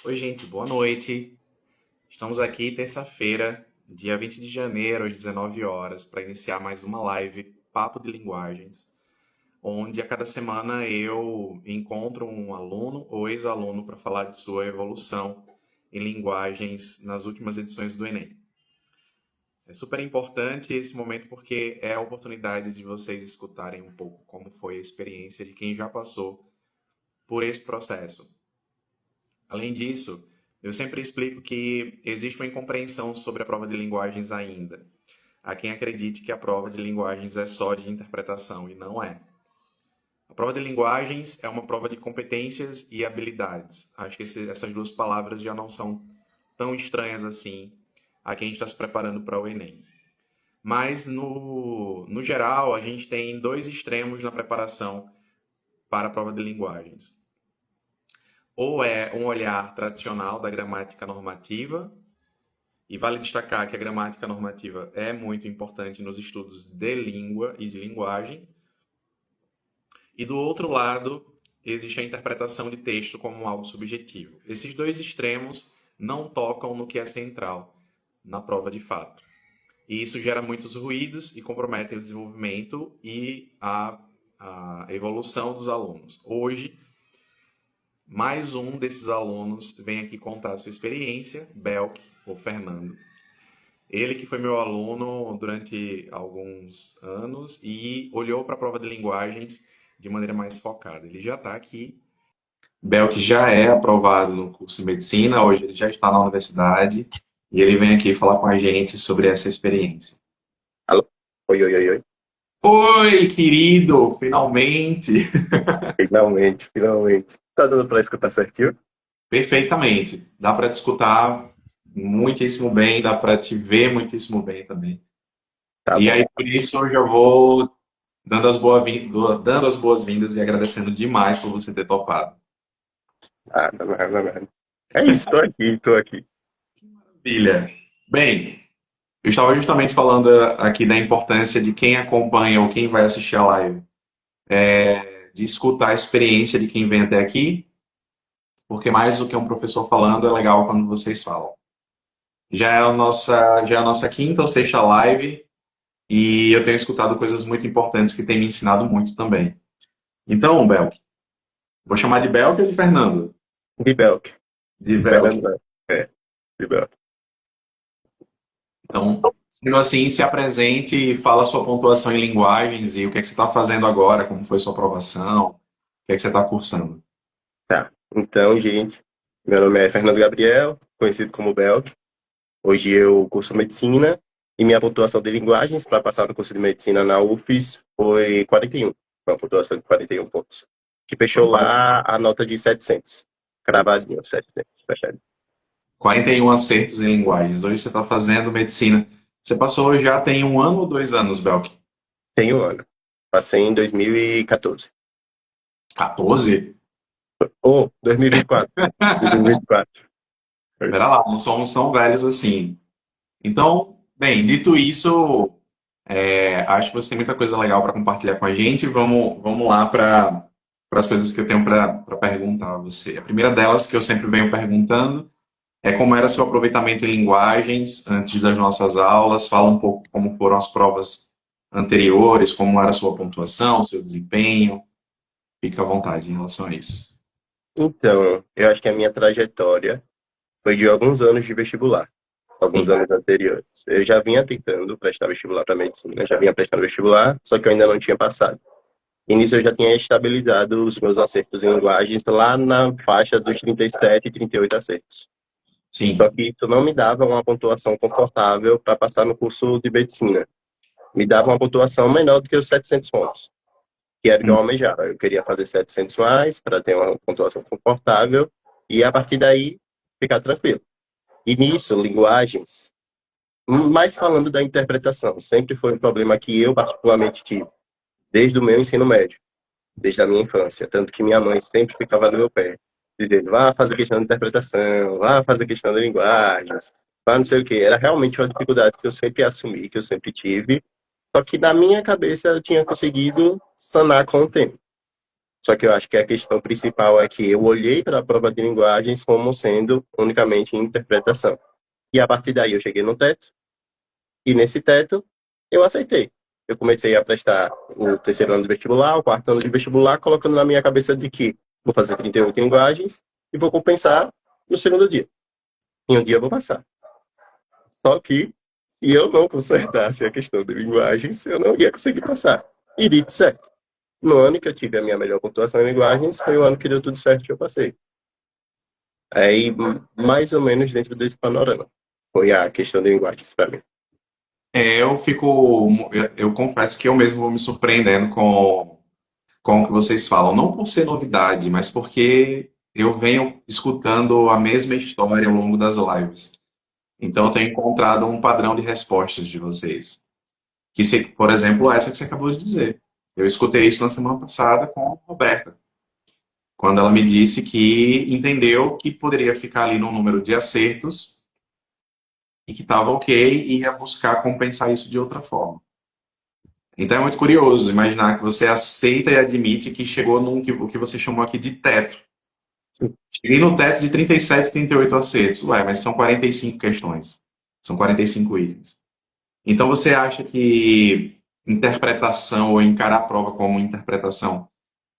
Oi, gente, boa noite. Estamos aqui terça-feira, dia 20 de janeiro, às 19 horas, para iniciar mais uma live Papo de Linguagens, onde a cada semana eu encontro um aluno ou ex-aluno para falar de sua evolução em linguagens nas últimas edições do Enem. É super importante esse momento porque é a oportunidade de vocês escutarem um pouco como foi a experiência de quem já passou por esse processo. Além disso, eu sempre explico que existe uma incompreensão sobre a prova de linguagens ainda. Há quem acredite que a prova de linguagens é só de interpretação, e não é. A prova de linguagens é uma prova de competências e habilidades. Acho que essas duas palavras já não são tão estranhas assim a quem está se preparando para o Enem. Mas, no geral, a gente tem dois extremos na preparação para a prova de linguagens. Ou é um olhar tradicional da gramática normativa, e vale destacar que a gramática normativa é muito importante nos estudos de língua e de linguagem. E do outro lado, existe a interpretação de texto como algo subjetivo. Esses dois extremos não tocam no que é central na prova de fato. E isso gera muitos ruídos e compromete o desenvolvimento e a evolução dos alunos. Hoje, mais um desses alunos vem aqui contar a sua experiência, Belk, ou Fernando. Ele que foi meu aluno durante alguns anos e olhou para a prova de linguagens de maneira mais focada. Ele já está aqui. Belk já é aprovado no curso de medicina, hoje ele já está na universidade e ele vem aqui falar com a gente sobre essa experiência. Alô? Oi, oi, oi, oi. Oi, querido, finalmente! Finalmente, finalmente. Tá dando pra escutar certinho? Perfeitamente. Dá para te escutar muitíssimo bem, dá para te ver muitíssimo bem também. Tá E bom. aí, por isso, eu já vou dando as boas-vindas e agradecendo demais por você ter topado. Ah, não, não, não, não. É isso, tô aqui, tô aqui. Filha, bem, eu estava justamente falando aqui da importância de quem acompanha ou quem vai assistir a live, de escutar a experiência de quem vem até aqui, porque mais do que um professor falando, é legal quando vocês falam. Já é a nossa quinta ou sexta live e eu tenho escutado coisas muito importantes que têm me ensinado muito também. Então, Belk, vou chamar de Belk ou de Fernando? De Belk. De Belk. Fernando, não. É, de Belk. Então, sendo assim, se apresente e fala a sua pontuação em linguagens e o que é que você está fazendo agora, como foi sua aprovação, o que é que você está cursando. Tá. Então, gente, meu nome é Fernando Gabriel, conhecido como Belk. Hoje eu curso medicina e minha pontuação de linguagens para passar no curso de medicina na UFES foi 41. Foi uma pontuação de 41 pontos. Que fechou Foram lá a nota de 700. Cravadinho, 700. Fechado. 41 acertos em linguagens. Hoje você está fazendo medicina. Você passou já tem um ano ou 2 anos, Belk? Tem um ano. Passei em 2014. 14? Ou 2024. 2024. Pera lá, não somos tão velhos assim. Então, bem, dito isso, acho que você tem muita coisa legal para compartilhar com a gente. Vamos lá para as coisas que eu tenho para perguntar a você. A primeira delas, que eu sempre venho perguntando, é como era seu aproveitamento em linguagens antes das nossas aulas. Fala um pouco como foram as provas anteriores, como era a sua pontuação, seu desempenho. Fica à vontade em relação a isso. Então, eu acho que a minha trajetória foi de alguns anos de vestibular, alguns Sim. anos anteriores. Eu já vinha tentando prestar vestibular para medicina, já vinha prestando vestibular, só que eu ainda não tinha passado. E nisso eu já tinha estabilizado os meus acertos em linguagens lá na faixa dos 37 e 38 acertos. Só Sim. que isso não me dava uma pontuação confortável para passar no curso de medicina. Me dava uma pontuação menor do que os 700 pontos, que era o que eu Hum. almejava. Eu queria fazer 700 mais para ter uma pontuação confortável e a partir daí ficar tranquilo. E nisso, linguagens, mais falando da interpretação, sempre foi um problema que eu particularmente tive, desde o meu ensino médio, desde a minha infância. Tanto que minha mãe sempre ficava no meu pé, dizendo, vá fazer questão de interpretação, vá fazer questão de linguagens, vá não sei o quê. Era realmente uma dificuldade que eu sempre assumi, que eu sempre tive, só que na minha cabeça eu tinha conseguido sanar com o tempo. Só que eu acho que a questão principal é que eu olhei para a prova de linguagens como sendo unicamente interpretação. E a partir daí eu cheguei no teto, e nesse teto eu aceitei. Eu comecei a prestar o terceiro ano de vestibular, o quarto ano de vestibular, colocando na minha cabeça de que vou fazer 38 linguagens e vou compensar no segundo dia. Em um dia eu vou passar. Só que, se eu não consertasse a questão de linguagens, eu não ia conseguir passar. E dito certo. No ano que eu tive a minha melhor pontuação em linguagens, foi o ano que deu tudo certo e eu passei. Aí, mais ou menos dentro desse panorama. Foi a questão de linguagens para mim. Eu fico, eu confesso que eu mesmo vou me surpreendendo com o que vocês falam, não por ser novidade, mas porque eu venho escutando a mesma história ao longo das lives. Então, eu tenho encontrado um padrão de respostas de vocês. Por exemplo, essa que você acabou de dizer. Eu escutei isso na semana passada com a Roberta, quando ela me disse que entendeu que poderia ficar ali no número de acertos e que estava ok e ia buscar compensar isso de outra forma. Então é muito curioso imaginar que você aceita e admite que chegou o que você chamou aqui de teto. Cheguei no teto de 37, 38 acertos. Ué, mas são 45 questões. São 45 itens. Então você acha que interpretação ou encarar a prova como interpretação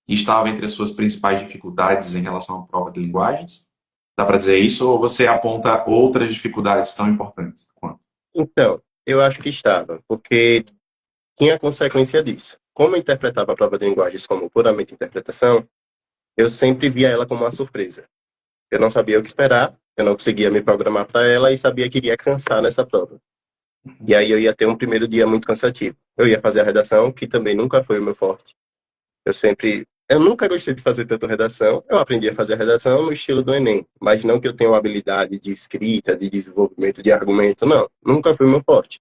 estava entre as suas principais dificuldades em relação à prova de linguagens? Dá para dizer isso ou você aponta outras dificuldades tão importantes quanto? Então, eu acho que estava, porque tinha consequência disso. Como eu interpretava a prova de linguagens como puramente interpretação, eu sempre via ela como uma surpresa. Eu não sabia o que esperar, eu não conseguia me programar para ela e sabia que iria cansar nessa prova. E aí eu ia ter um primeiro dia muito cansativo. Eu ia fazer a redação, que também nunca foi o meu forte. Eu nunca gostei de fazer tanta redação. Eu aprendi a fazer a redação no estilo do Enem, mas não que eu tenha uma habilidade de escrita, de desenvolvimento de argumento, não. Nunca foi o meu forte.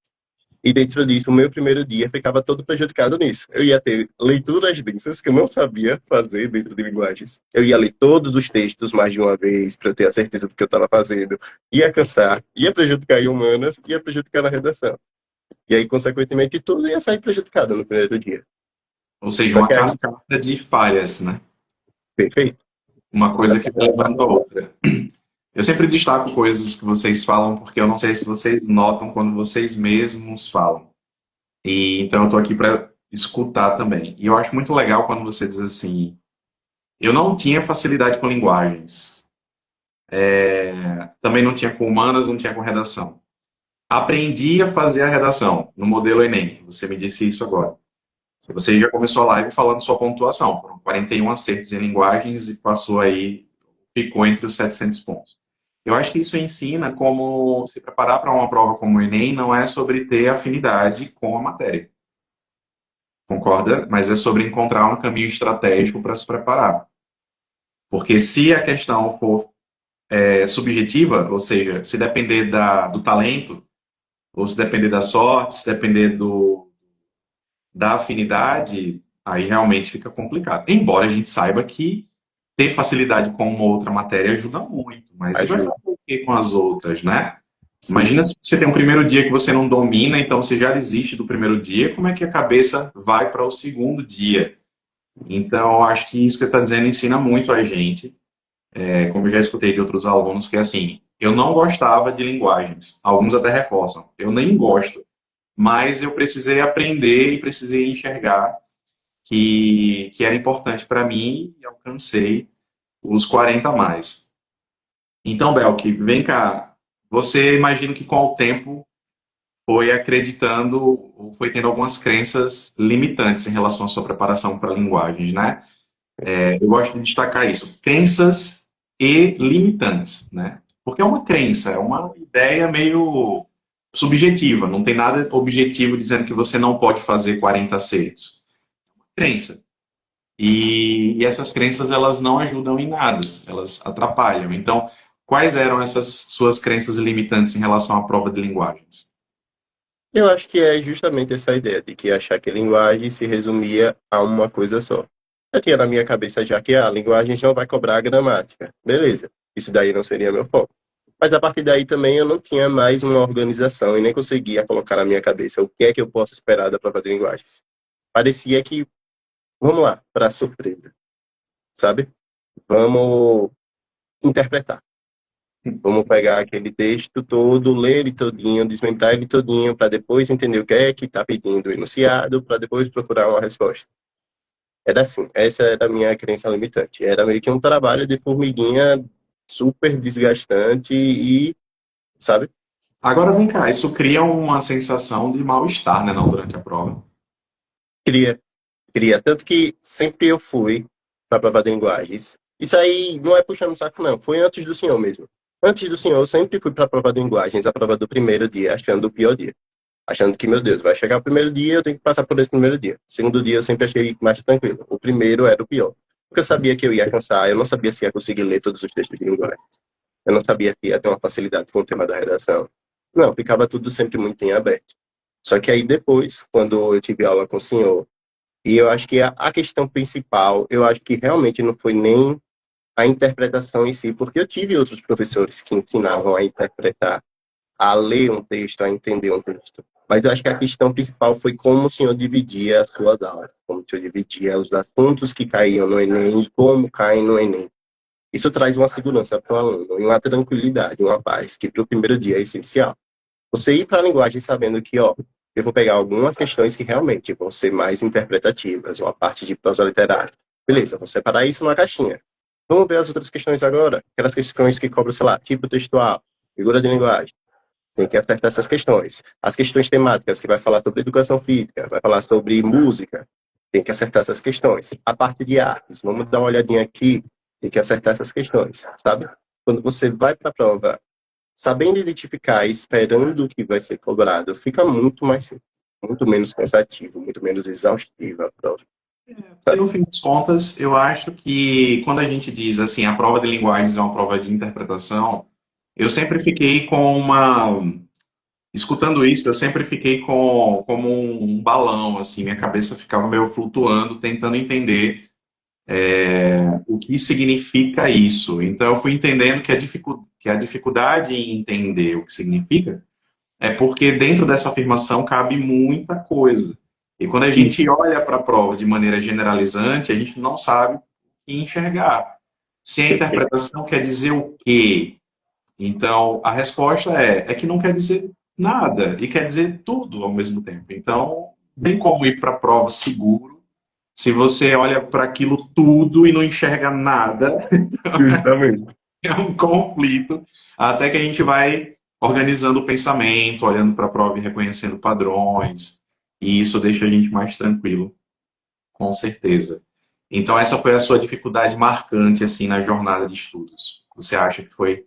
E dentro disso, o meu primeiro dia ficava todo prejudicado nisso. Eu ia ter leituras densas que eu não sabia fazer dentro de linguagens. Eu ia ler todos os textos mais de uma vez para eu ter a certeza do que eu estava fazendo. Ia cansar, ia prejudicar em humanas, ia prejudicar na redação. E aí, consequentemente, tudo ia sair prejudicado no primeiro dia. Ou seja, Só uma que aí, cascata de falhas, né? perfeito. Uma coisa que vai levando a outra. Eu sempre destaco coisas que vocês falam, porque eu não sei se vocês notam quando vocês mesmos falam. E então eu estou aqui para escutar também. E eu acho muito legal quando você diz assim: eu não tinha facilidade com linguagens, também não tinha com humanas, não tinha com redação. Aprendi a fazer a redação no modelo Enem. Você me disse isso agora. Você já começou a live falando sua pontuação. Foram 41 acertos em linguagens e passou aí, ficou entre os 700 pontos. Eu acho que isso ensina como se preparar para uma prova como o Enem não é sobre ter afinidade com a matéria. Concorda? Mas é sobre encontrar um caminho estratégico para se preparar. Porque se a questão for subjetiva, ou seja, se depender do talento, ou se depender da sorte, se depender da afinidade, aí realmente fica complicado. Embora a gente saiba que ter facilidade com uma outra matéria ajuda muito, mas e vai Ajuda. fazer o que com as outras, né? Sim. Imagina se você tem um primeiro dia que você não domina, então você já desiste do primeiro dia, como é que a cabeça vai para o segundo dia? Então, acho que isso que você está dizendo ensina muito a gente, como eu já escutei de outros alunos, que é assim, eu não gostava de linguagens, alguns até reforçam, eu nem gosto, mas eu precisei aprender e precisei enxergar que era importante para mim e alcancei os 40 a mais. Então, Belk, vem cá. Você imagina que com o tempo foi acreditando, ou foi tendo algumas crenças limitantes em relação à sua preparação para linguagens, né? Eu gosto de destacar isso. Crenças e limitantes, né? Porque é uma crença, é uma ideia meio subjetiva, não tem nada objetivo dizendo que você não pode fazer 40 acertos. Crença. E essas crenças, elas não ajudam em nada, elas atrapalham. Então, quais eram essas suas crenças limitantes em relação à prova de linguagens? Eu acho que é justamente essa ideia de que achar que linguagem se resumia a uma coisa só. Eu tinha na minha cabeça já que a linguagem não vai cobrar a gramática. Beleza, isso daí não seria meu foco. Mas a partir daí também eu não tinha mais uma organização e nem conseguia colocar na minha cabeça o que é que eu posso esperar da prova de linguagens. Parecia que, vamos lá, para surpresa. sabe? Vamos interpretar. Vamos pegar aquele texto todo, ler ele todinho, desmembrar ele todinho, para depois entender o que é que está pedindo o enunciado, para depois procurar uma resposta. Era assim, essa era a minha crença limitante. Era meio que um trabalho de formiguinha super desgastante e, sabe? Agora vem cá, isso cria uma sensação de mal-estar, né, não, durante a prova. Queria, queria. Tanto que sempre eu fui para a prova de linguagens. Isso aí não é puxando o saco, não. Foi antes do senhor mesmo. Antes do senhor, eu sempre fui para a prova de linguagens, a prova do primeiro dia, achando o pior dia. Achando que, meu Deus, vai chegar o primeiro dia, eu tenho que passar por esse primeiro dia. O segundo dia eu sempre achei mais tranquilo. O primeiro era o pior. Porque eu sabia que eu ia cansar, eu não sabia se ia conseguir ler todos os textos de linguagem. Eu não sabia se ia ter uma facilidade com o tema da redação. Não, ficava tudo sempre muito em aberto. Só que aí depois, quando eu tive aula com o senhor, e eu acho que a questão principal, eu acho que realmente não foi nem a interpretação em si, porque eu tive outros professores que ensinavam a interpretar, a ler um texto, a entender um texto. Mas eu acho que a questão principal foi como o senhor dividia as suas aulas, como o senhor dividia os assuntos que caíam no Enem e como caem no Enem. Isso traz uma segurança para o aluno, e uma tranquilidade, uma paz, que para o primeiro dia é essencial. Você ir para a linguagem sabendo que, ó, eu vou pegar algumas questões que realmente vão ser mais interpretativas, uma parte de prosa literária. Beleza, vou separar isso numa caixinha. Vamos ver as outras questões agora. Aquelas questões que cobram, sei lá, tipo textual, figura de linguagem. Tem que acertar essas questões. As questões temáticas, que vai falar sobre educação física, vai falar sobre música, tem que acertar essas questões. A parte de artes, vamos dar uma olhadinha aqui, tem que acertar essas questões, sabe? Quando você vai para a prova sabendo identificar e esperando o que vai ser cobrado, fica muito mais simples, muito menos cansativo, muito menos exaustivo a prova, E sabe? no fim das contas, eu acho que quando a gente diz assim, a prova de linguagens é uma prova de interpretação, eu sempre fiquei com uma. Escutando isso, eu sempre fiquei como um balão, assim, minha cabeça ficava meio flutuando, tentando entender o que significa isso. Então, eu fui entendendo que a dificuldade em entender o que significa é porque dentro dessa afirmação cabe muita coisa. E quando a Sim, gente olha para a prova de maneira generalizante, a gente não sabe o que enxergar. Se a perfeito. interpretação quer dizer o quê? Então, a resposta é que não quer dizer nada e quer dizer tudo ao mesmo tempo. Então, tem como ir para a prova seguro se você olha para aquilo tudo e não enxerga nada. Justamente. É um conflito, até que a gente vai organizando o pensamento, olhando para a prova e reconhecendo padrões, e isso deixa a gente mais tranquilo, com certeza. Então, essa foi a sua dificuldade marcante assim na jornada de estudos. Você acha que foi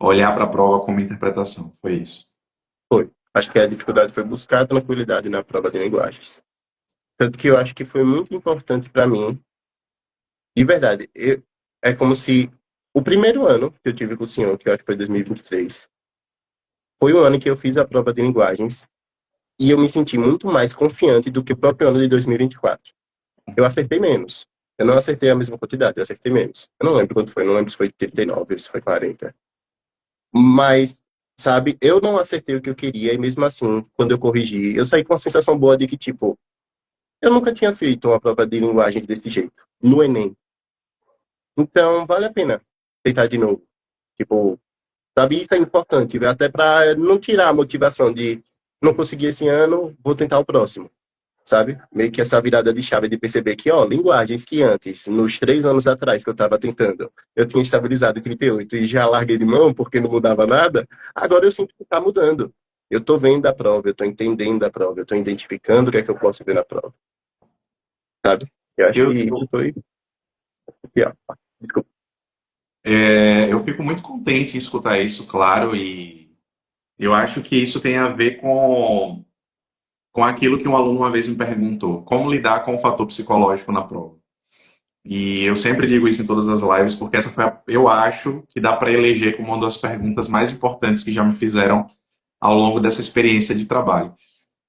olhar para a prova como interpretação? Foi isso? Foi. Acho que a dificuldade foi buscar tranquilidade na prova de linguagens. Tanto que eu acho que foi muito importante para mim, de verdade. É como se o primeiro ano que eu tive com o senhor, que eu acho que foi 2023, foi o ano que eu fiz a prova de linguagens e eu me senti muito mais confiante do que o próprio ano de 2024. Eu acertei menos. Eu não acertei a mesma quantidade, eu acertei menos. Eu não lembro quanto foi, não lembro se foi 39 ou se foi 40. Mas, sabe, eu não acertei o que eu queria e mesmo assim, quando eu corrigi, eu saí com uma sensação boa de que, tipo, eu nunca tinha feito uma prova de linguagens desse jeito, no Enem. Então, vale a pena tentar de novo. Tipo, sabe, isso é importante, até para não tirar a motivação de não conseguir esse ano, vou tentar o próximo. Sabe? Meio que essa virada de chave de perceber que, ó, linguagens que antes, nos 3 anos atrás que eu estava tentando, eu tinha estabilizado em 38 e já larguei de mão porque não mudava nada, agora eu sinto que está mudando. Eu estou vendo a prova, eu estou entendendo a prova, eu estou identificando o que é que eu posso ver na prova, sabe? Eu acho que Eu, isso foi... Aqui, ó. Desculpa. eu fico muito contente em escutar isso, claro, e eu acho que isso tem a ver com aquilo que um aluno uma vez me perguntou: como lidar com o fator psicológico na prova? E eu sempre digo isso em todas as lives, porque essa foi eu acho que dá para eleger como uma das perguntas mais importantes que já me fizeram ao longo dessa experiência de trabalho.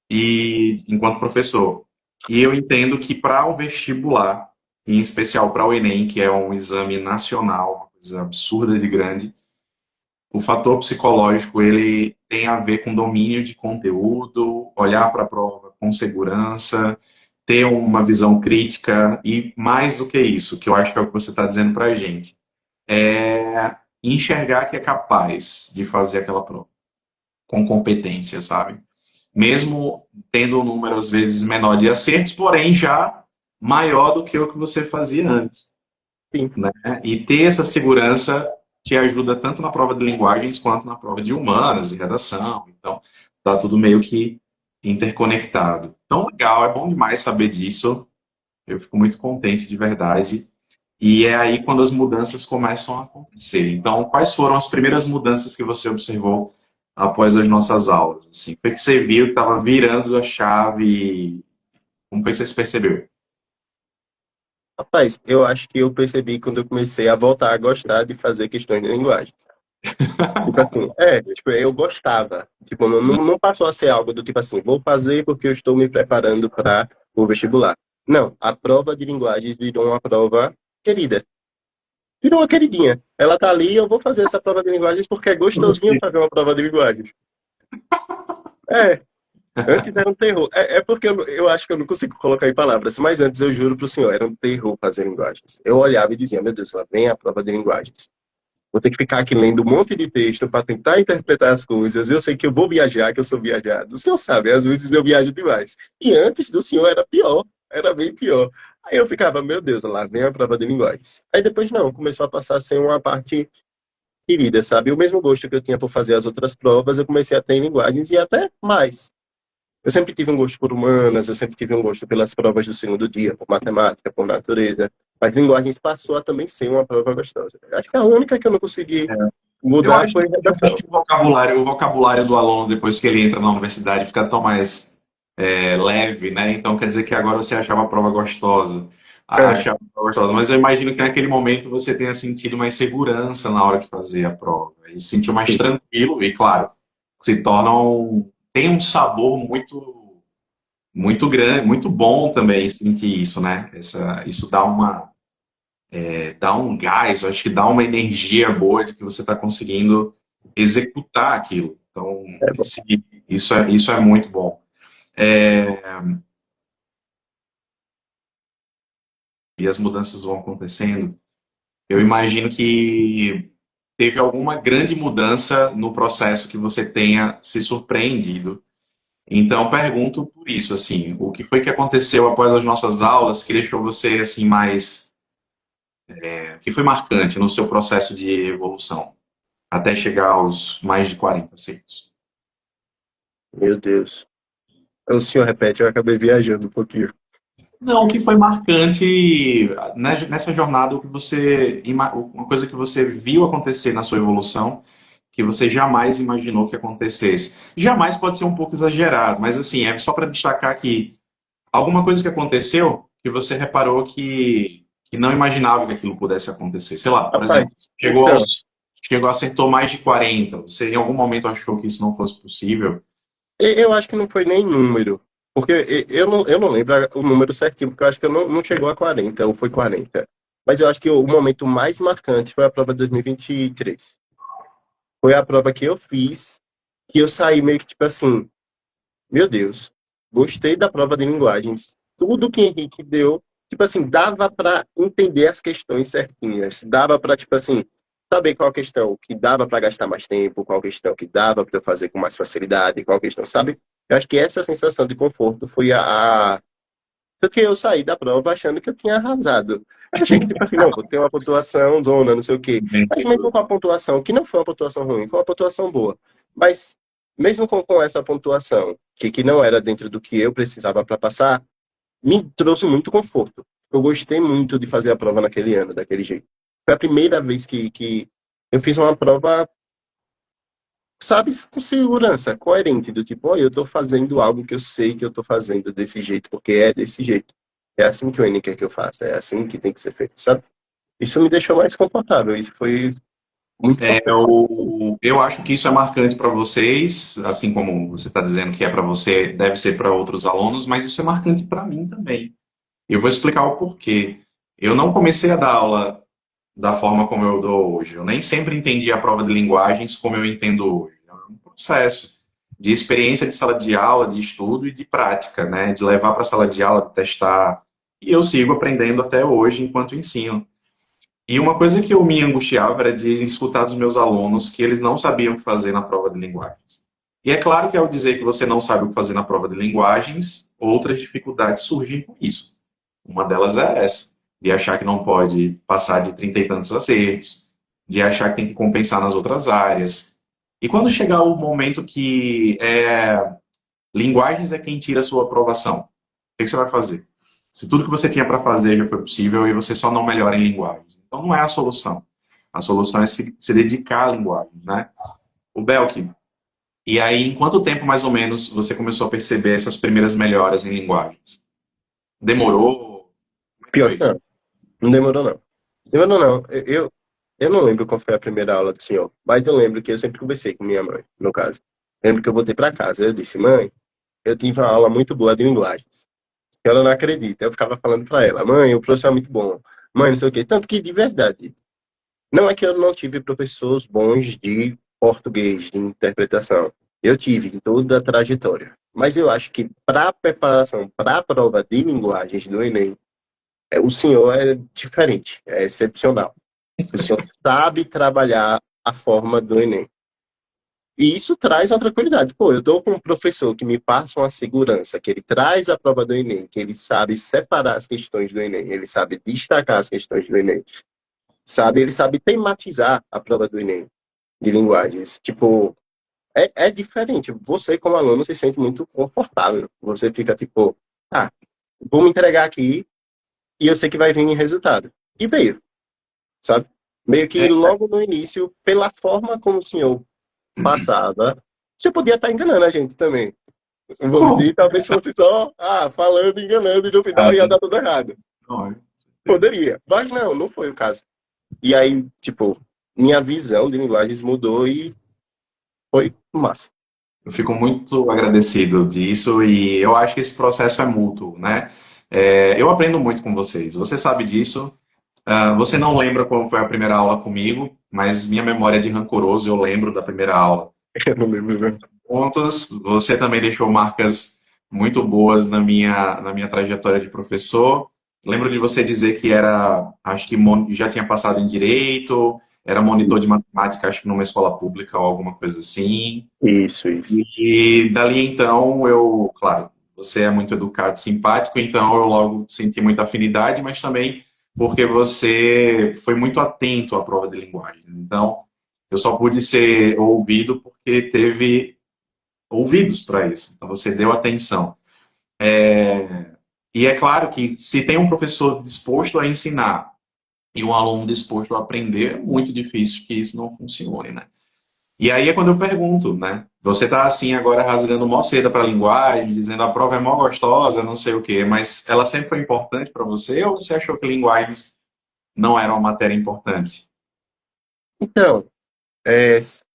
E enquanto professor. E eu entendo que para o vestibular, em especial para o Enem, que é um exame nacional, uma coisa absurda de grande, o fator psicológico ele tem a ver com domínio de conteúdo, olhar para a prova com segurança ter uma visão crítica e, mais do que isso, que eu acho que é o que você está dizendo para a gente, é enxergar que é capaz de fazer aquela prova com competência, sabe? Mesmo tendo um número às vezes menor de acertos, porém já maior do que o que você fazia antes, Sim. né? E ter essa segurança te ajuda tanto na prova de linguagens quanto na prova de humanas e redação. Então, tá tudo meio que interconectado. Então, legal, é bom demais saber disso. Eu fico muito contente de verdade. E é aí quando as mudanças começam a acontecer. Então, quais foram as primeiras mudanças que você observou após as nossas aulas? Assim, foi que você viu que estava virando a chave? Como foi que você se percebeu? Rapaz, eu acho que eu percebi quando eu comecei a voltar a gostar de fazer questões de linguagem. Tipo assim, tipo, eu gostava. Tipo, não passou a ser algo do tipo assim, vou fazer porque eu estou me preparando para o vestibular. Não, a prova de linguagens virou uma prova querida. Virou uma queridinha. Ela tá ali, eu vou fazer essa prova de linguagens porque é gostosinho fazer uma prova de linguagens. É, antes era um terror. É porque eu acho que eu não consigo colocar em palavras, mas antes eu juro pro senhor, era um terror fazer linguagens. Eu olhava e dizia, meu Deus, lá vem a prova de linguagens. Vou ter que ficar aqui lendo um monte de texto para tentar interpretar as coisas. Eu sei que eu vou viajar, que eu sou viajado. O senhor sabe, às vezes eu viajo demais. E antes do senhor era pior, era bem pior. Aí eu ficava, meu Deus, lá vem a prova de linguagens. Aí depois não, começou a passar a ser uma parte querida, sabe? O mesmo gosto que eu tinha por fazer as outras provas, eu comecei a ter em linguagens e até mais. Eu sempre tive um gosto por humanas, eu sempre tive um gosto pelas provas do segundo dia, por matemática, por natureza. Mas linguagens passou a também ser uma prova gostosa. Acho que a única que eu não consegui Eu mudar acho, foi eu acho redação. que o vocabulário do aluno, depois que ele entra na universidade, fica tão mais leve, né? Então quer dizer que agora você achava a prova gostosa. É, Achava a prova gostosa. Mas eu imagino que naquele momento você tenha sentido mais segurança na hora de fazer a prova. E se sentiu mais sim. tranquilo, e claro, se torna tem um sabor muito grande, muito bom também sentir isso, né? Isso dá um gás, acho que dá uma energia boa de que você está conseguindo executar aquilo. Então, É bom. isso é muito bom. É, e as mudanças vão acontecendo. Eu imagino que teve alguma grande mudança no processo que você tenha se surpreendido. Então, pergunto por isso, assim, o que foi que aconteceu após as nossas aulas que deixou você assim mais, que foi marcante no seu processo de evolução, até chegar aos mais de 40 acertos? Meu Deus. O senhor repete, eu acabei viajando um pouquinho. Não, o que foi marcante nessa jornada, uma coisa que você viu acontecer na sua evolução, que você jamais imaginou que acontecesse. Jamais pode ser um pouco exagerado, mas assim, é só para destacar que alguma coisa que aconteceu que você reparou que não imaginava que aquilo pudesse acontecer. Sei lá, por Rapaz, exemplo, então, acertou mais de 40. Você em algum momento achou que isso não fosse possível? eu acho que não foi nem número. Porque eu não lembro o número certinho, porque eu acho que eu não chegou a 40 ou foi 40. Mas eu acho que o momento mais marcante foi a prova de 2023. Foi a prova que eu fiz, que eu saí meio que tipo assim, meu Deus, gostei da prova de linguagens. Tudo que Henrique deu, tipo assim, dava para entender as questões certinhas. Dava para, tipo assim, saber qual questão que dava para gastar mais tempo, qual questão que dava para eu fazer com mais facilidade, qual questão, sabe? Eu acho que essa sensação de conforto foi porque eu saí da prova achando que eu tinha arrasado. Eu achei que, tipo assim, não, vou ter uma pontuação zona, não sei o quê. Mas mesmo com a pontuação, que não foi uma pontuação ruim, foi uma pontuação boa. Mas mesmo com essa pontuação, que não era dentro do que eu precisava para passar, me trouxe muito conforto. Eu gostei muito de fazer a prova naquele ano, daquele jeito. Foi a primeira vez que eu fiz uma prova, sabe, com segurança, coerente, do tipo, olha, eu estou fazendo algo que eu sei que eu estou fazendo desse jeito, porque é desse jeito. É assim que o Enem quer que eu faça, é assim que tem que ser feito, sabe? Isso me deixou mais confortável, isso foi muito importante. Eu acho que isso é marcante para vocês, assim como você está dizendo que é para você, deve ser para outros alunos, mas isso é marcante para mim também. Eu vou explicar o porquê. Eu não comecei a dar aula da forma como eu dou hoje. Eu nem sempre entendi a prova de linguagens como eu entendo hoje. É um processo de experiência de sala de aula, de estudo e de prática, né? De levar para a sala de aula, de testar. E eu sigo aprendendo até hoje enquanto ensino. E uma coisa que eu me angustiava era de escutar dos meus alunos que eles não sabiam o que fazer na prova de linguagens. E é claro que ao dizer que você não sabe o que fazer na prova de linguagens, outras dificuldades surgem com isso. Uma delas é essa, de achar que não pode passar de 30 e tantos acertos, de achar que tem que compensar nas outras áreas. E quando chegar o momento que linguagens é quem tira a sua aprovação, o que você vai fazer? Se tudo que você tinha para fazer já foi possível e você só não melhora em linguagens. Então não é a solução. A solução é se dedicar à linguagem, né? O Belk, e aí em quanto tempo mais ou menos você começou a perceber essas primeiras melhoras em linguagens? Demorou? Como é que Pior foi que isso? não. Não demorou, não. Demorou, não. Eu não lembro qual foi a primeira aula do senhor, mas eu lembro que eu sempre conversei com minha mãe, no caso. Lembro que eu voltei para casa. Eu disse, mãe, eu tive uma aula muito boa de linguagens. Ela não acredita. Eu ficava falando para ela, mãe, o professor é muito bom. Mãe, não sei o quê. Tanto que, de verdade, não é que eu não tive professores bons de português, de interpretação. Eu tive em toda a trajetória. Mas eu acho que para a preparação para a prova de linguagens do Enem, o senhor é diferente, é excepcional. O senhor sabe trabalhar a forma do Enem. E isso traz uma tranquilidade. Pô, eu estou com um professor que me passa uma segurança, que ele traz a prova do Enem, que ele sabe separar as questões do Enem, ele sabe destacar as questões do Enem, sabe? Ele sabe tematizar a prova do Enem de linguagens. Tipo, é diferente. Você, como aluno, se sente muito confortável. Você fica tipo, ah, vou me entregar aqui e eu sei que vai vir em resultado. E veio, sabe? Meio que É, logo no início, pela forma como o senhor passava, você podia estar enganando a gente também. Vamos dizer, talvez fosse só, falando, enganando, e no final ia dar tudo errado. não, Poderia. Mas não, não foi o caso. E aí, tipo, minha visão de linguagens mudou e foi massa. eu fico muito agradecido disso e eu acho que esse processo é mútuo, né? Eu aprendo muito com vocês. Você sabe disso. Você não lembra como foi a primeira aula comigo, mas minha memória é de rancoroso, eu lembro da primeira aula. Eu não lembro, né? Pontos, você também deixou marcas muito boas na minha trajetória de professor. Lembro de você dizer que acho que já tinha passado em direito, era monitor de matemática, acho que numa escola pública ou alguma coisa assim. Isso, isso. E dali então, claro, você é muito educado e simpático, então eu logo senti muita afinidade, mas também porque você foi muito atento à prova de linguagem. Então, eu só pude ser ouvido porque teve ouvidos para isso. Então, você deu atenção. E é claro que se tem um professor disposto a ensinar e um aluno disposto a aprender, é muito difícil que isso não funcione, né? E aí é quando eu pergunto, né? Você tá assim agora rasgando mó seda para a linguagem, dizendo a prova é mó gostosa, não sei o quê, mas ela sempre foi importante para você ou você achou que linguagens não era uma matéria importante? Então,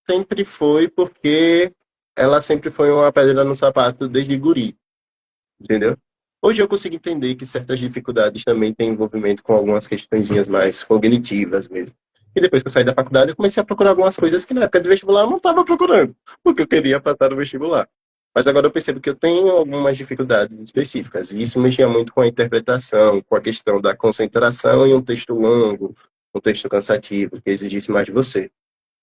sempre foi porque ela sempre foi uma pedra no sapato desde guri, entendeu? Hoje eu consigo entender que certas dificuldades também têm envolvimento com algumas questõezinhas mais cognitivas mesmo. E depois que eu saí da faculdade, eu comecei a procurar algumas coisas que na época do vestibular eu não estava procurando, porque eu queria passar no vestibular. Mas agora eu percebo que eu tenho algumas dificuldades específicas, e isso mexia muito com a interpretação, com a questão da concentração em um texto longo, um texto cansativo, que exigisse mais de você.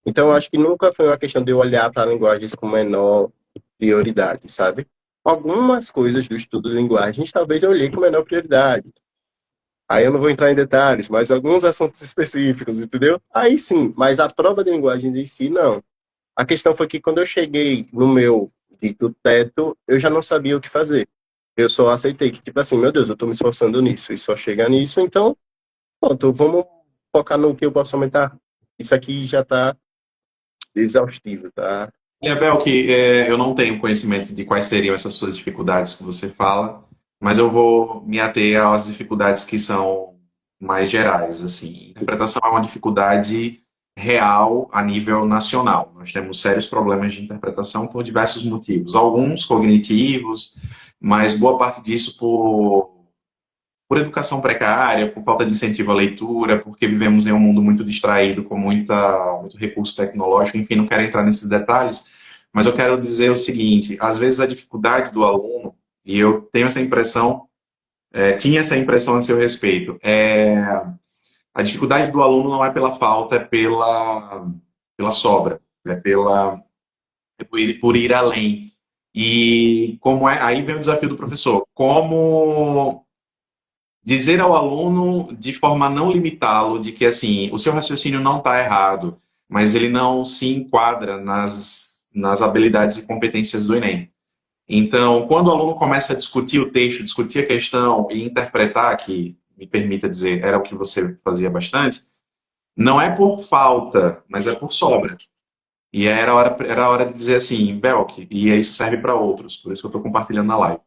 Então, eu acho que nunca foi uma questão de eu olhar para linguagens com menor prioridade, sabe? Algumas coisas do estudo de linguagens talvez eu olhei com menor prioridade. Aí eu não vou entrar em detalhes, mas alguns assuntos específicos, entendeu? Aí sim, mas a prova de linguagens em si, não. A questão foi que quando eu cheguei no meu dito teto, eu já não sabia o que fazer. Eu só aceitei que, tipo assim, meu Deus, eu estou me esforçando nisso, e só chega nisso, então, pronto, vamos focar no que eu posso aumentar. Isso aqui já está exaustivo, tá? Olha, Bel, que eu não tenho conhecimento de quais seriam essas suas dificuldades que você fala, mas eu vou me ater às dificuldades que são mais gerais. Assim, interpretação é uma dificuldade real a nível nacional. Nós temos sérios problemas de interpretação por diversos motivos, alguns cognitivos, mas boa parte disso por educação precária, por falta de incentivo à leitura, porque vivemos em um mundo muito distraído, com muito recurso tecnológico, enfim, não quero entrar nesses detalhes, Mas eu quero dizer o seguinte: às vezes a dificuldade do aluno, e eu tenho essa impressão, tinha essa impressão a seu respeito, a dificuldade do aluno não é pela falta, é pela sobra, por ir além. E como aí vem o desafio do professor, como dizer ao aluno de forma a não limitá-lo, de que assim, o seu raciocínio não está errado, mas ele não se enquadra nas habilidades e competências do Enem. Então, quando o aluno começa a discutir o texto, discutir a questão e interpretar, que me permita dizer, era o que você fazia bastante, não é por falta, mas é por sobra. E era a hora de dizer assim, Belk, e isso serve para outros, por isso que eu estou compartilhando na live.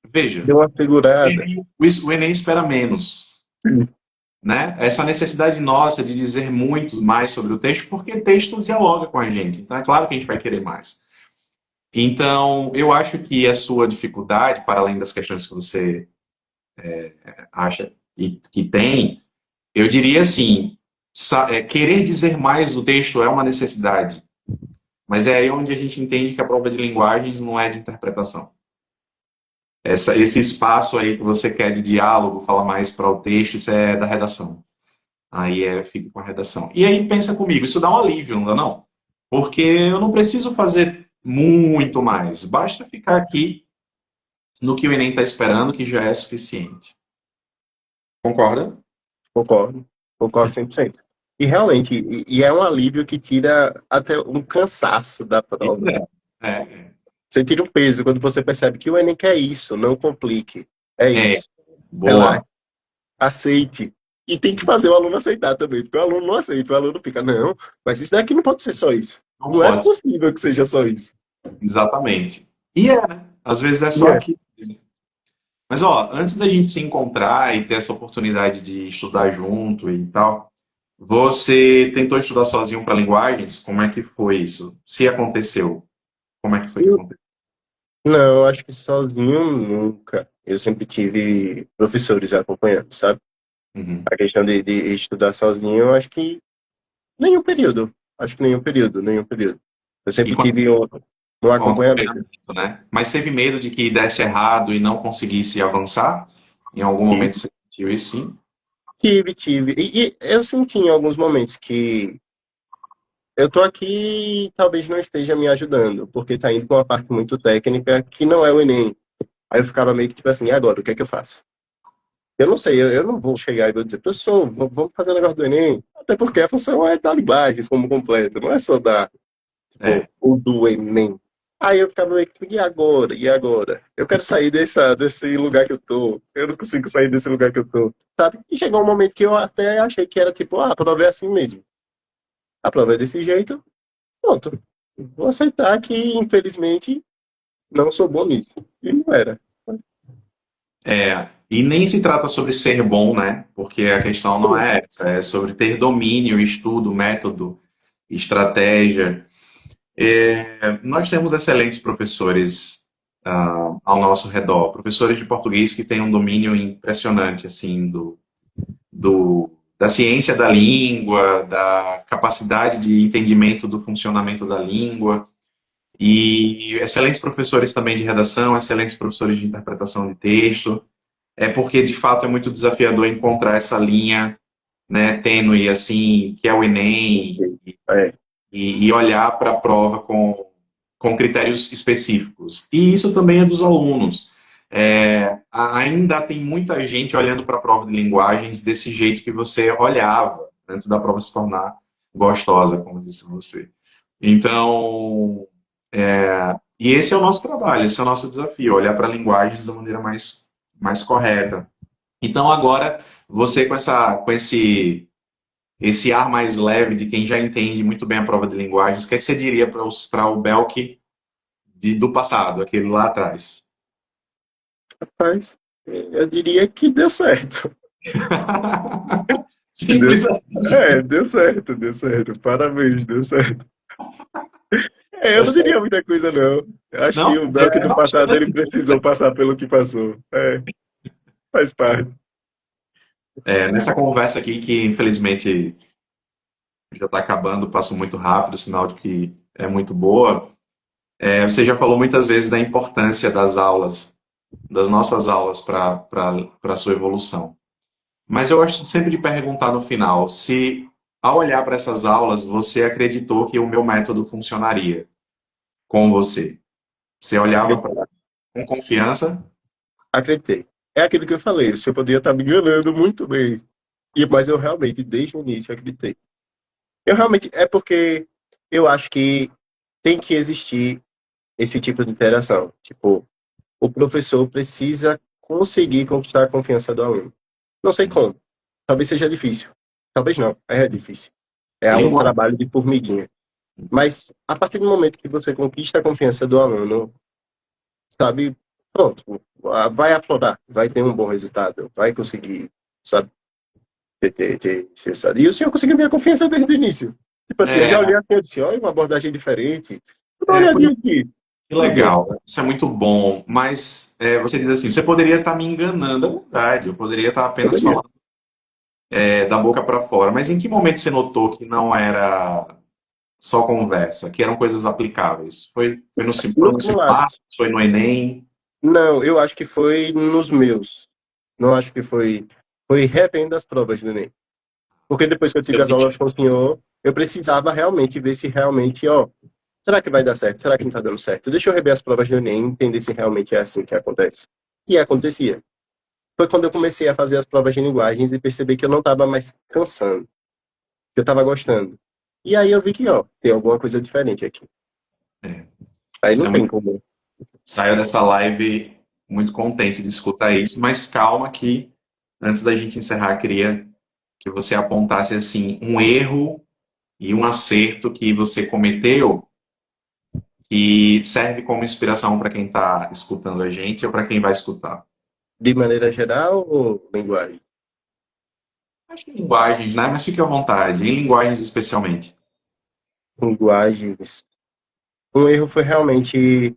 Veja, Deu uma segurada. o Enem espera menos, né? Essa necessidade nossa de dizer muito mais sobre o texto, porque o texto dialoga com a gente. Então é claro que a gente vai querer mais. Então, eu acho que a sua dificuldade, para além das questões que você acha e que tem, eu diria assim, querer dizer mais do texto é uma necessidade, mas é aí onde a gente entende que a prova de linguagens não é de interpretação. Esse espaço aí que você quer de diálogo, falar mais para o texto, isso é da redação. Aí fica com a redação. E aí pensa comigo, isso dá um alívio, não dá não? Porque eu não preciso fazer muito mais. Basta ficar aqui no que o Enem está esperando, que já é suficiente. Concorda? Concordo, concordo 100%. E realmente, e é um alívio que tira até um cansaço da prova. É, Você tira o peso quando você percebe que o Enem quer isso, não complique. É é. isso. Boa. Relaxe, aceite. E tem que fazer o aluno aceitar também, porque o aluno não aceita, o aluno fica, não, mas isso daqui não pode ser só isso. Não Não é pode. possível que seja só isso. Exatamente. E né? Às vezes é E só é. aqui. Mas, ó, antes da gente se encontrar e ter essa oportunidade de estudar junto e tal, você tentou estudar sozinho para linguagens? Como é que foi isso? Se aconteceu, como é que foi que Eu- aconteceu? não, acho que sozinho nunca. Eu sempre tive professores acompanhando, sabe? Uhum. A questão de estudar sozinho, eu acho que nenhum período. Acho que nenhum período, nenhum período. Eu E sempre com tive um um acompanhamento. acompanhamento, né? Mas teve medo de que desse errado e não conseguisse avançar? Em algum momento Tive, você sentiu isso, sim? tive. E eu senti em alguns momentos que eu tô aqui e talvez não esteja me ajudando, porque tá indo pra uma parte muito técnica que não é o Enem. Aí eu ficava meio que tipo assim, e agora, o que é que eu faço? Eu não sei, eu não vou chegar e vou dizer, professor, vamos fazer o negócio do Enem. Até porque a função é dar linguagens como completa, não é só dar, tipo, É. o do Enem. Aí eu ficava meio que, tipo, e agora? E agora? Eu quero sair desse lugar que eu tô. Eu não consigo sair desse lugar que eu tô, sabe? E chegou um momento que eu até achei que era tipo, ah, a prova é assim mesmo. A prova é desse jeito, pronto. Vou aceitar que, infelizmente, não sou bom nisso. E não era. E nem se trata sobre ser bom, né? Porque a questão não é essa, é sobre ter domínio, estudo, método, estratégia. Nós temos excelentes professores ao nosso redor, professores de português que têm um domínio impressionante, assim, da ciência da língua, da capacidade de entendimento do funcionamento da língua, e excelentes professores também de redação, excelentes professores de interpretação de texto. É porque, de fato, é muito desafiador encontrar essa linha, né, tênue, assim, que é o Enem, É, e olhar para a prova com critérios específicos. E isso também é dos alunos. Ainda tem muita gente olhando para a prova de linguagens desse jeito que você olhava antes da prova se tornar gostosa, como disse você. Então, e esse é o nosso trabalho, esse é o nosso desafio, olhar para linguagens da maneira mais correta. Então, agora, você com esse ar mais leve de quem já entende muito bem a prova de linguagens, o que é que você diria para o Belk do passado, aquele lá atrás? mas eu diria que deu certo. Que deu, Simples assim. deu certo, deu certo. Parabéns, deu certo. Eu Tá não diria certo. muita coisa, não. Eu acho Não, que o já Belk é do passado ele bastante. precisou passar pelo que passou. Faz parte. Nessa conversa aqui, que infelizmente já está acabando, passou muito rápido, sinal de que é muito boa. Você já falou muitas vezes da importância das aulas, das nossas aulas para a sua evolução. Mas eu gosto sempre de perguntar no final se, ao olhar para essas aulas, você acreditou que o meu método funcionaria com você. Você olhava com confiança? Acreditei. É aquilo que eu falei, o senhor poderia estar me enganando muito bem. Mas eu realmente, desde o início, acreditei. Eu realmente, é porque eu acho que tem que existir esse tipo de interação. Tipo, o professor precisa conseguir conquistar a confiança do aluno. Não sei como. Talvez seja difícil. Talvez não. É difícil. É um Linguagem. trabalho de formiguinha. Mas a partir do momento que você conquista a confiança do aluno, sabe, pronto, vai aflorar, vai ter um bom resultado, vai conseguir, sabe, ter esse resultado. E o senhor conseguiu minha confiança desde o início. Tipo assim, eu já É, olhei assim, eu disse, olha, uma abordagem diferente. Dá uma é, olhadinha aqui. que Que bom. legal. Isso é muito bom. Mas você diz assim, você poderia estar me enganando, é verdade. Eu poderia estar apenas Poderia. falando da boca para fora. Mas em que momento você notou que não era só conversa, que eram coisas aplicáveis? Foi no, No foram no simulado. simulado? Foi no Enem? Não, eu acho que foi nos meus. Não acho que foi refém das provas do Enem. Porque depois que eu tive Eu as aulas com o senhor, eu precisava realmente ver se realmente, ó, será que vai dar certo? Será que não tá dando certo? Deixa eu rever as provas do Enem e entender se realmente é assim que acontece. E acontecia. Foi quando eu comecei a fazer as provas de linguagens e percebi que eu não estava mais cansando, que eu estava gostando. E aí eu vi que, ó, tem alguma coisa diferente aqui. É, Aí isso não é tem muito. como. Saio dessa live muito contente de escutar isso, mas calma que antes da gente encerrar, queria que você apontasse assim um erro e um acerto que você cometeu que serve como inspiração para quem está escutando a gente ou para quem vai escutar. De maneira geral ou linguagem? Acho que linguagens, né? Mas fique à vontade, em linguagens especialmente. Linguagens. Um erro foi realmente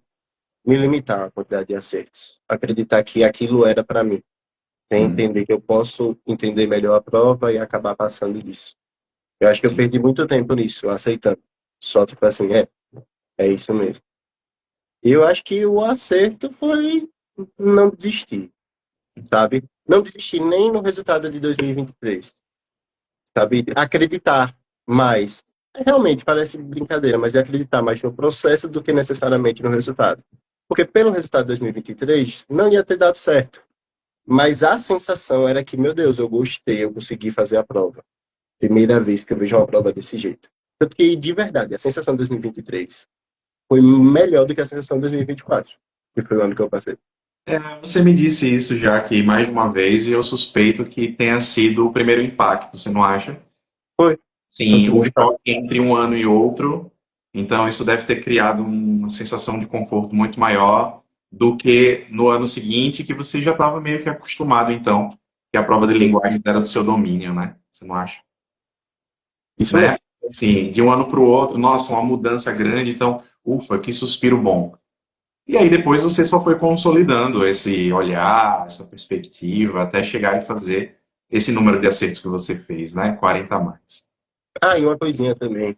me limitar a quantidade de acertos. Acreditar que aquilo era para mim. Sem Hum, entender que eu posso entender melhor a prova e acabar passando disso. Eu acho que eu sim, perdi muito tempo nisso, aceitando. Só tipo assim, é isso mesmo. E eu acho que o acerto foi não desistir, sabe? Não desistir nem no resultado de 2023, sabe? Acreditar mais. Realmente parece brincadeira, mas é acreditar mais no processo do que necessariamente no resultado. Porque pelo resultado de 2023, não ia ter dado certo. Mas a sensação era que, meu Deus, eu gostei, eu consegui fazer a prova. Primeira vez que eu vejo uma prova desse jeito. Tanto que, de verdade, a sensação de 2023 foi melhor do que a sensação de 2024, que foi o ano que eu passei. você me disse isso já aqui mais de uma vez e eu suspeito que tenha sido o primeiro impacto, você não acha? Foi, foi o Sim, o primeiro impacto. choque entre um ano e outro, então isso deve ter criado uma sensação de conforto muito maior do que no ano seguinte, que você já estava meio que acostumado, então, que a prova de linguagens era do seu domínio, né? Você não acha? Isso Né? mesmo. Assim, de um ano para o outro, nossa, uma mudança grande, então, ufa, que suspiro bom. E aí depois você só foi consolidando esse olhar, essa perspectiva, até chegar e fazer esse número de acertos que você fez, né? 40 a mais. Ah, e uma coisinha também,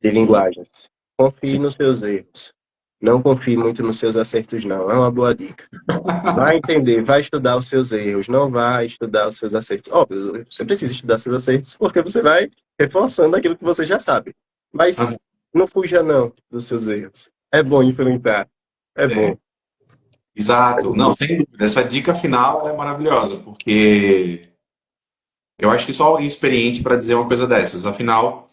de Sim, linguagens. Confie sim. nos seus erros. Não confie muito nos seus acertos, não. É uma boa dica. Vai entender, vai estudar os seus erros, não vai estudar os seus acertos. Óbvio, você precisa estudar seus acertos porque você vai reforçando aquilo que você já sabe. Mas não fuja, não, dos seus erros. É bom enfrentar. É É, bom. exato. Não, sem dúvida. Essa dica final ela é maravilhosa, porque eu acho que só alguém experiente para dizer uma coisa dessas. Afinal,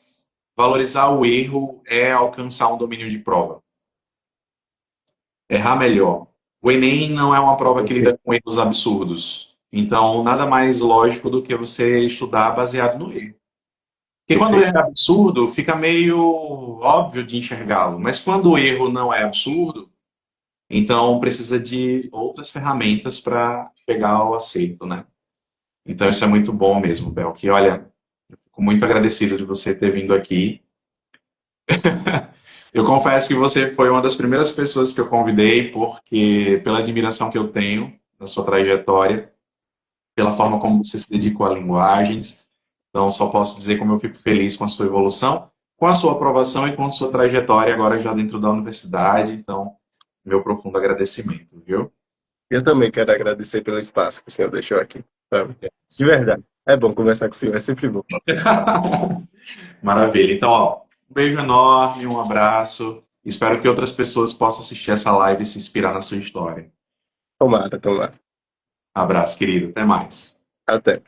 valorizar o erro é alcançar um domínio de prova. Errar melhor. O Enem não é uma prova que lida Perfeito. com erros absurdos. Então, nada mais lógico do que você estudar baseado no erro. Porque quando o Perfeito. erro é absurdo, fica meio óbvio de enxergá-lo. Mas quando o erro não é absurdo, então precisa de outras ferramentas para chegar ao acerto, né? Então isso é muito bom mesmo, Bel. Que olha, eu fico muito agradecido de você ter vindo aqui. Eu confesso que você foi uma das primeiras pessoas que eu convidei, porque pela admiração que eu tenho na sua trajetória, pela forma como você se dedicou a linguagens. Então, só posso dizer como eu fico feliz com a sua evolução. com a sua aprovação e com a sua trajetória agora já dentro da universidade. Então, meu profundo agradecimento, viu? Eu também quero agradecer pelo espaço que o senhor deixou aqui. Sabe? De verdade. É bom conversar com o senhor, é sempre bom. Maravilha. Então, ó, um beijo enorme, um abraço. Espero que outras pessoas possam assistir essa live e se inspirar na sua história. Tomara, tomara. Abraço, querido. Até mais. Até.